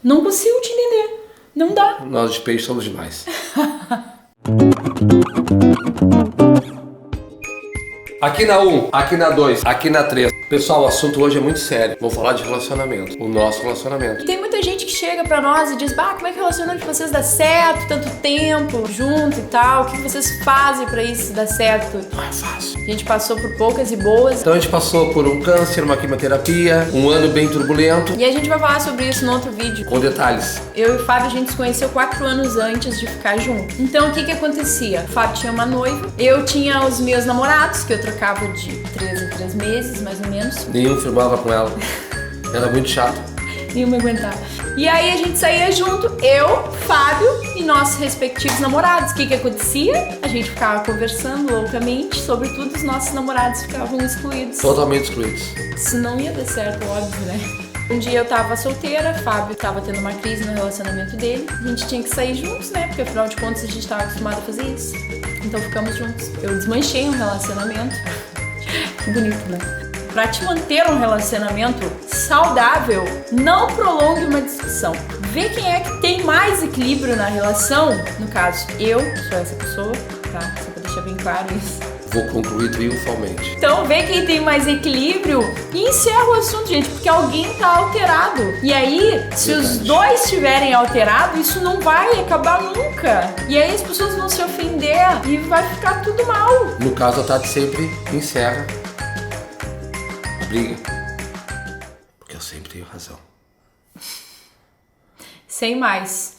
Não consigo te entender. Não dá. Nós de peixe somos demais. Aqui na 1, aqui na 2, aqui na 3. Pessoal, o assunto hoje é muito sério. Vou falar de relacionamento. O nosso relacionamento. Tem muita gente que chega pra nós e diz: bah, como é que o relacionamento de vocês dá certo? Tanto tempo junto e tal. O que vocês fazem pra isso dar certo? Não é fácil. A gente passou por poucas e boas. Então a gente passou por um câncer, uma quimioterapia, um ano bem turbulento. E a gente vai falar sobre isso no outro vídeo. Com detalhes. Eu e o Fábio, a gente se conheceu 4 anos antes de ficar junto. Então, o que acontecia? O Fábio tinha uma noiva, eu tinha os meus namorados, que eu trocava de 3 em 3 meses, mais ou menos. Nenhum firmava com ela. Era muito chato. Nenhum me aguentava. E aí a gente saía junto, eu, Fábio e nossos respectivos namorados. O que acontecia? A gente ficava conversando loucamente, sobretudo os nossos namorados ficavam excluídos. Totalmente excluídos. Isso não ia dar certo, óbvio, né? Um dia eu tava solteira, Fábio tava tendo uma crise no relacionamento dele. A gente tinha que sair juntos, né? Porque afinal de contas a gente tava acostumado a fazer isso. Então ficamos juntos. Eu desmanchei um relacionamento. Que bonito, né? Pra te manter um relacionamento saudável, não prolongue uma discussão. Vê quem é que tem mais equilíbrio na relação. No caso, eu sou essa pessoa, tá? Só pra deixar bem claro isso. Vou concluir triunfalmente. Então vê quem tem mais equilíbrio e encerra o assunto, gente, porque alguém tá alterado. E aí, se os dois estiverem alterados, isso não vai acabar nunca. E aí as pessoas vão se ofender e vai ficar tudo mal. No caso, a Tati sempre encerra a briga. Porque eu sempre tenho razão. Sem mais.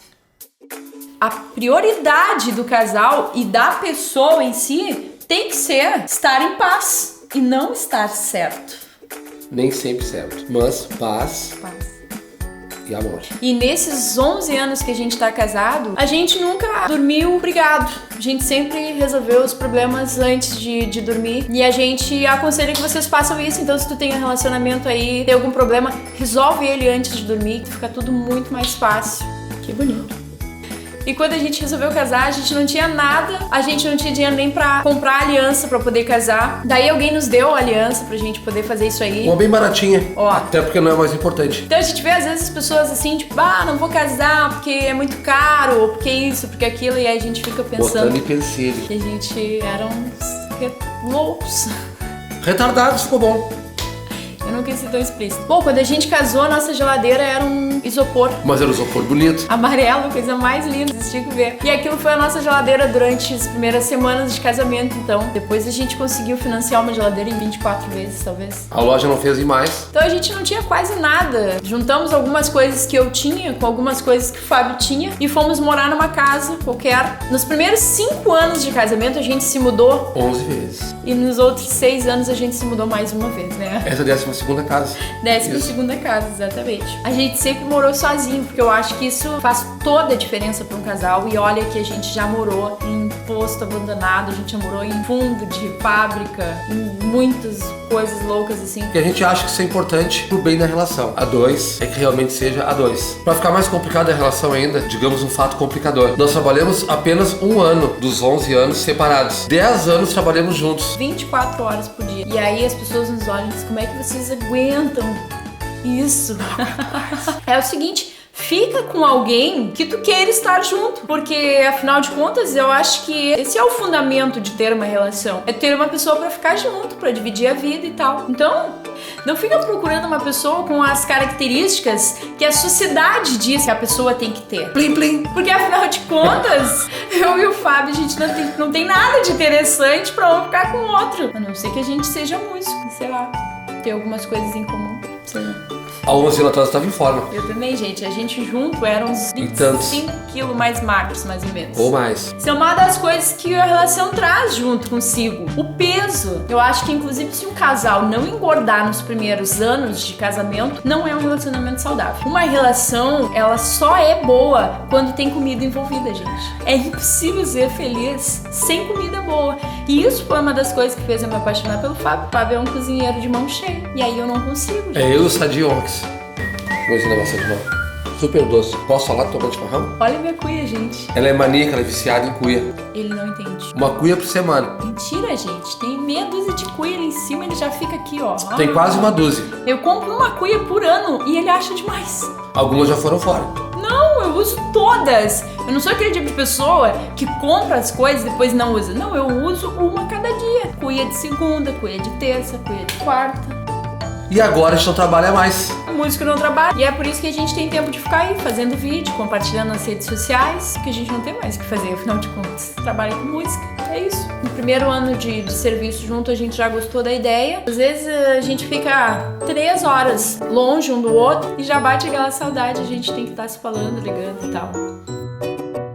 A prioridade do casal e da pessoa em si tem que ser estar em paz e não estar certo. Nem sempre certo, mas paz e amor. E nesses 11 anos que a gente tá casado, a gente nunca dormiu brigado. A gente sempre resolveu os problemas antes de dormir. E a gente aconselha que vocês façam isso. Então, se tu tem um relacionamento aí, tem algum problema, resolve ele antes de dormir, que fica tudo muito mais fácil. Que bonito. E quando a gente resolveu casar, a gente não tinha nada, a gente não tinha dinheiro nem pra comprar aliança pra poder casar. Daí alguém nos deu a aliança pra gente poder fazer isso aí. Uma bem baratinha, Ó. até porque não é mais importante. Então a gente vê às vezes as pessoas assim, tipo, ah, não vou casar porque é muito caro, ou porque isso, porque aquilo, e aí a gente fica pensando Botando em pensilho. que a gente era uns loucos. Retardados, ficou bom. Eu não quis ser tão explícito. Bom, quando a gente casou, a nossa geladeira era um isopor Mas era um isopor bonito. amarelo, coisa mais linda, vocês tinham que ver. E aquilo foi a nossa geladeira durante as primeiras semanas de casamento, então. Depois a gente conseguiu financiar uma geladeira em 24 vezes, talvez. A loja não fez em mais. Então a gente não tinha quase nada. Juntamos algumas coisas que eu tinha com algumas coisas que o Fábio tinha e fomos morar numa casa qualquer. Nos primeiros 5 anos de casamento a gente se mudou 11 vezes. e nos outros 6 anos a gente se mudou mais uma vez, né? Essa é a 12ª casa. 12ª casa, exatamente. A gente sempre morou sozinho, porque eu acho que isso faz toda a diferença para um casal. E olha que a gente já morou em posto abandonado, a gente já morou em fundo de fábrica, em muitas coisas loucas assim. E a gente acha que isso é importante pro bem da relação. A 2 é que realmente seja a 2. Pra ficar mais complicada a relação ainda, digamos um fato complicador. Nós trabalhamos apenas 1 ano dos 11 anos separados. 10 anos trabalhamos juntos. 24 horas por dia. E aí as pessoas nos olham e dizem, como é que vocês aguentam isso? É o seguinte, fica com alguém que tu queira estar junto, porque afinal de contas eu acho que esse é o fundamento de ter uma relação, é ter uma pessoa pra ficar junto, pra dividir a vida e tal. Então, não fica procurando uma pessoa com as características que a sociedade diz que a pessoa tem que ter. Plim, plim. Porque afinal de contas, eu e o Fábio, a gente não tem nada de interessante pra um ficar com o outro. A não ser que a gente seja músico, sei lá, ter algumas coisas em comum, sei lá. Há 11 anos atrás eu estava em forma. Eu também, gente. A gente junto era uns E tantos. 25 quilos mais magros, mais ou menos. Ou mais. Isso é uma das coisas que a relação traz junto consigo. O peso. Eu acho que, inclusive, se um casal não engordar nos primeiros anos de casamento, não é um relacionamento saudável. Uma relação, ela só é boa quando tem comida envolvida, gente. É impossível ser feliz sem comida boa. E isso foi uma das coisas que fez eu me apaixonar pelo Fábio. O Fábio é um cozinheiro de mão cheia. E aí eu não consigo, gente. É eu e o Sadi Onks. Vou ensinar bastante mão. Super doce. Posso falar do tomate chimarrão? Olha minha cuia, gente. Ela é maníaca, ela é viciada em cuia. Ele não entende. Uma cuia por semana. Mentira, gente. Tem meia dúzia de cuia ali em cima, ele já fica aqui, ó. Tem quase uma dúzia. Eu compro uma cuia por ano e ele acha demais. Algumas já foram fora. Não, eu uso todas. Eu não sou aquele tipo de pessoa que compra as coisas e depois não usa. Não, eu uso uma cada dia. Cuia de segunda, cuia de terça, cuia de quarta. E agora a gente não trabalha mais. A música não trabalha. E é por isso que a gente tem tempo de ficar aí fazendo vídeo, compartilhando nas redes sociais, que a gente não tem mais o que fazer, afinal de contas. Trabalha com música, é isso. No primeiro ano de serviço junto, a gente já gostou da ideia. Às vezes a gente fica 3 horas longe um do outro e já bate aquela saudade, a gente tem que estar se falando, ligando e tal.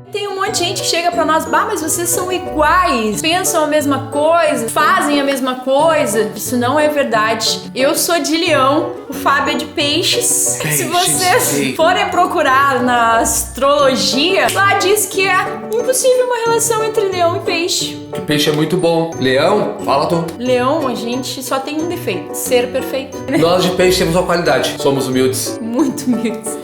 Tem um monte de gente que chega pra nós, mas vocês são iguais, pensam a mesma coisa, fazem a mesma coisa. Isso não é verdade. Eu sou de Leão, o Fábio é de Peixes. Se vocês forem procurar na astrologia, lá diz que é impossível uma relação entre Leão e Peixe. Que peixe é muito bom. Leão, fala tu. Leão, a gente só tem um defeito, ser perfeito. Nós de peixe temos uma qualidade, somos humildes. Muito humildes.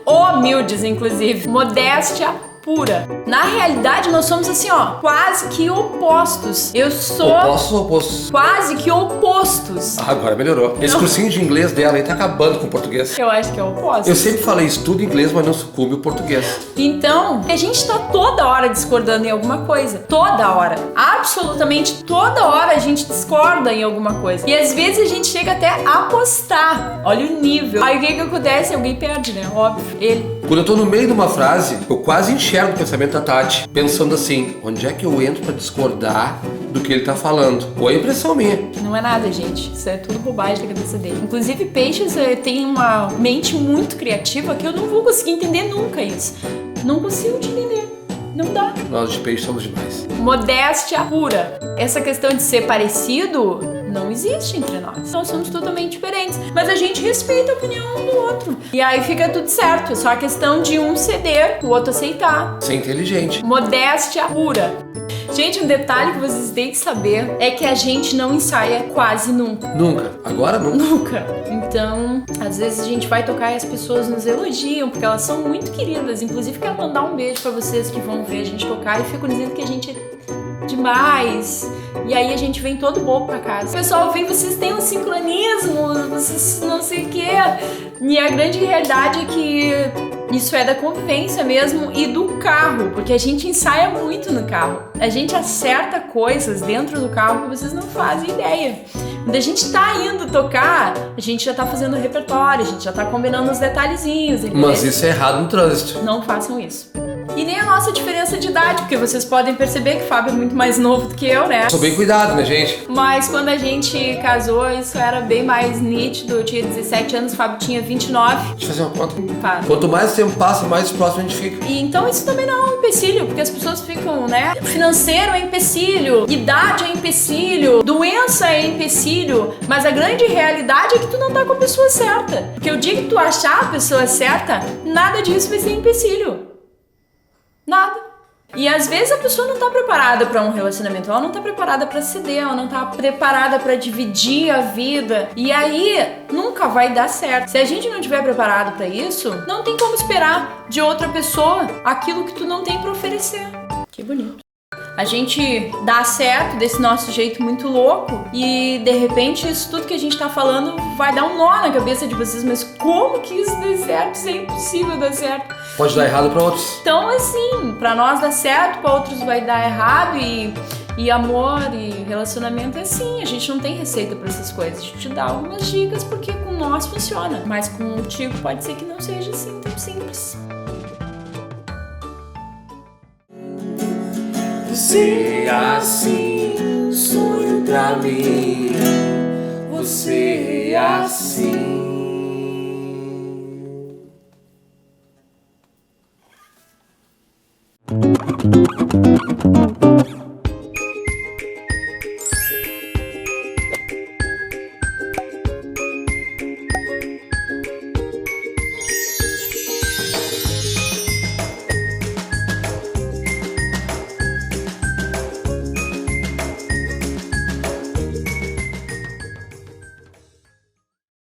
Humildes, inclusive. Modéstia pura. Na realidade, nós somos assim, ó, quase que opostos. Eu sou... Opostos ou opostos? Quase que opostos. Agora melhorou. Esse cursinho de inglês dela aí tá acabando com o português. Eu acho que é oposto. Eu sempre falei, estudo inglês, mas não sucumbe o português. Então, a gente tá toda hora discordando em alguma coisa. Toda hora. Absolutamente toda hora a gente discorda em alguma coisa. E às vezes a gente chega até a apostar. Olha o nível. Aí o que acontece? Alguém perde, né? Óbvio. Ele. Quando eu tô no meio de uma frase, eu quase enxergo o pensamento da Tati, pensando assim, onde é que eu entro pra discordar do que ele tá falando? Ou é impressão minha. Não é nada, gente. Isso é tudo bobagem da cabeça dele. Inclusive, Peixes tem uma mente muito criativa que eu não vou conseguir entender nunca isso. Não consigo te entender. Não dá. Nós de peixe somos demais. Modéstia pura. Essa questão de ser parecido não existe entre nós. Nós somos totalmente diferentes. Mas a gente respeita a opinião um do outro. E aí fica tudo certo. É só a questão de um ceder, o outro aceitar. Ser inteligente. Modéstia pura. Gente, um detalhe que vocês têm que saber é que a gente não ensaia quase nunca. Nunca. Agora nunca. Nunca. Então, às vezes a gente vai tocar e as pessoas nos elogiam, porque elas são muito queridas. Inclusive, quero mandar um beijo pra vocês que vão ver a gente tocar e ficam dizendo que a gente é demais. E aí a gente vem todo bobo pra casa. O pessoal vem, vocês têm um sincronismo, vocês não sei o quê. E a grande realidade é que isso é da convivência mesmo e do carro, porque a gente ensaia muito no carro. A gente acerta coisas dentro do carro que vocês não fazem ideia. Quando a gente tá indo tocar, a gente já tá fazendo o repertório, a gente já tá combinando os detalhezinhos. Entendeu? Mas isso é errado no trânsito. Não façam isso. E nem a nossa diferença de idade, porque vocês podem perceber que o Fábio é muito mais novo do que eu, né? Sou bem cuidado, né, gente? Mas quando a gente casou, isso era bem mais nítido. Eu tinha 17 anos, o Fábio tinha 29. Deixa eu fazer uma conta. Fábio. Quanto mais o tempo passa, mais próximo a gente fica. E então isso também não é um empecilho, porque as pessoas ficam, né? Financeiro é empecilho, idade é empecilho, doença é empecilho, mas a grande realidade é que tu não tá com a pessoa certa. Porque o dia que tu achar a pessoa certa, nada disso vai ser empecilho. Nada. E às vezes a pessoa não tá preparada pra um relacionamento, ela não tá preparada pra ceder, ela não tá preparada pra dividir a vida. E aí nunca vai dar certo. Se a gente não estiver preparado pra isso, não tem como esperar de outra pessoa aquilo que tu não tem pra oferecer. Que bonito. A gente dá certo desse nosso jeito muito louco e de repente isso tudo que a gente tá falando vai dar um nó na cabeça de vocês, mas como que isso dá certo? Isso é impossível dar certo. Pode dar errado pra outros. Então assim, pra nós dá certo, pra outros vai dar errado e amor e relacionamento é assim, a gente não tem receita pra essas coisas, a gente dá algumas dicas porque com nós funciona, mas contigo pode ser que não seja assim tão simples. Você é assim, sonho pra mim. Você é assim.